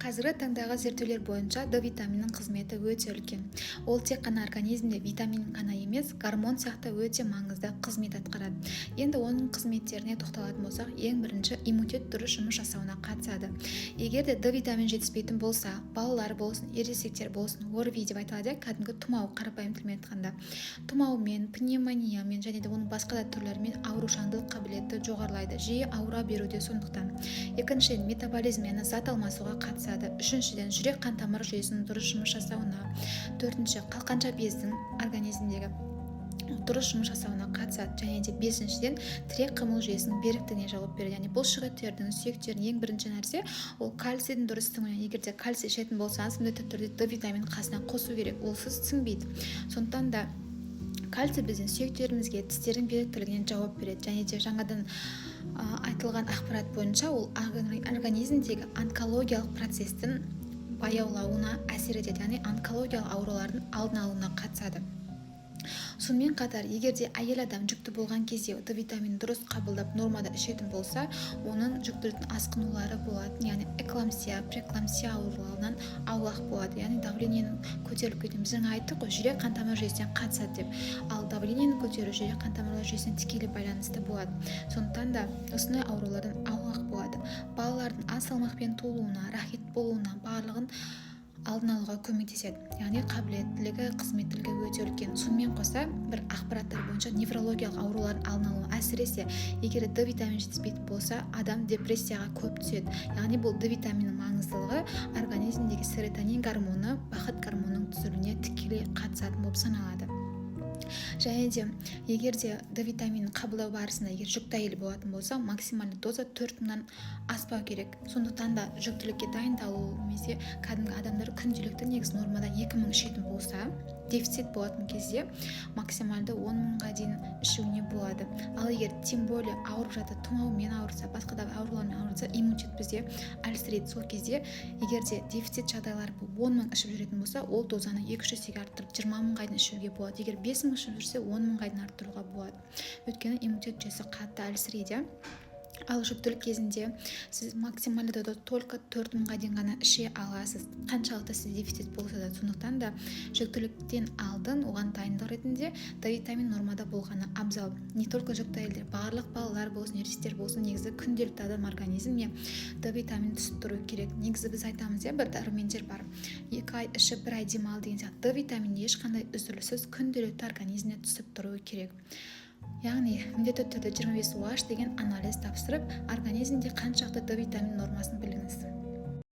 Қазіргі таңдағы зерттеулер бойынша D витаминінің қызметі өте үлкен. Ол тек қана организмде витамин ғана емес, гормон сияқты өте маңызды қызмет атқарады. Енді оның қызметтеріне тоқталатын болсақ, ең бірінші иммунитет дұрыс жұмыс жасауына қатысады. Егер де D витамин жетіспейтін болса, балалар болсын, ересектер болсын, ОРВИ деп айтылады, кәдімгі тұмау, қарапайым тілмен айтқанда. Тұмаумен, пневмониямен және де оның басқа да түрлерімен аурушаңдылық қабілеті жоғарылайды, жиі ауыра беруде сондықтан. Екіншіден, метаболизм яғни зат алмасуға қатысады. Үшіншіден, жүрек қан тамыр жүйесінің дұрыс жұмыс жасауына. Төртінші, қалқанша бездің организмдегі дұрыс жұмыс жасауына қатысады. Және де бесіншіден, тірек қимыл жүйесінің беріктігіне жауап береді. Яғни бұлшықеттердің, сүйектердің ең бірінші нәрсе ол кальцийдің дұрыс сіңуіне. Егер де кальций ішетін болсаңыз, міндетті түрде D витаминін қасына қосу керек. Олсыз сіңбейді. Сондықтан да кальций біздің сүйектерімізге, тістердің беріктілігіне жауап береді. Және де жаңадан айтылған ақпарат бойынша ол организмдегі онкологиялық процестің баяулауына әсер етеді, яғни онкологиялық аурулардың алдын алуына қатысады. Сонымен қатар, егер де әйел адам жүкті болған кезде D витаминін дұрыс қабылдап нормада ішетін болса, оның жүктіліктің асқынулары болады, яғни эклампсия, преэклампсия ауруларынан аулақ болады. Яғни давлениенің көтеріліп кетуі. Біз жаңа айттық қой, жүрек қан тамыр жүйесіне қатысады деп. Ал давлениенің көтерілуі жүрек қан тамырлар жүйесіне тікелей байланысты болады. Сондықтан да осындай аурулардан аулақ болады. Балалардың аз салмақпен туылуына, рахит болуына барлығын алдын алуға көмектеседі. Яғни қабілеттілігі, қызметтілігі өте үлкен. Сонымен қоса, бір ақпараттар бойынша неврологиялық аурулардың алдын алуы, әсіресе егер D витамин жетіспейтін болса, адам депрессияға көп түседі. Яғни бұл D витаминінің маңыздылығы организмдегі серотонин гормоны, бақыт гормонының түзілуіне тікелей қатысатын болып саналады. Және де егер де D витаминін қабылдау барысында егер жүкті әйел болатын болса, максималды доза 4 аспау керек. Сондықтан да жүктілікке дайындалу немесе кәдімгі адамдар күнделікті негізі нормада 2000 ішетін болса, дефицит болатын кезде максималды 10.000-ға дейін ішуіне болады. Ал егер тем более ауырып жатыр, тұмаумен ауырса, басқа да аурулармен ауырса, иммунитет бізде әлсірейді. Сол кезде егер де дефицит жағдайлары 10.000 ішіп жүретін болса, ол дозаны 2-3 есеге арттырып 20.000-ға дейін ішуге болады. Егер 5.000 ішіп жүрсе, 10.000-ға дейін арттыруға болады. Өйткені иммунитет жүйесі қатты әлсірейді. Ал жүктілік кезінде сіз максималды доза только 4.000-ға дейін ғана іше аласыз. Қаншалықты сіз дефицит болса да. Сондықтан да жүктіліктен алдын оған дайындық ретінде D витамин нормада болғаны абзал. Не только жүкті әйелдер, барлық балалар болсын, ересектер болсын, негізі күнделікті адам организміне D витамин түсіп тұру керек. Негізі біз айтамыз, бір дәрумендер бар. 2 ай ішіп 1 ай демал деген сияқты. D витамин ешқандай үзіліссіз күнделікті организміне түсіп тұру керек. Яғни, міндетті түрде 25 OH деген анализ тапсырып, организмде қаншақты D витамин нормасын біліңіз.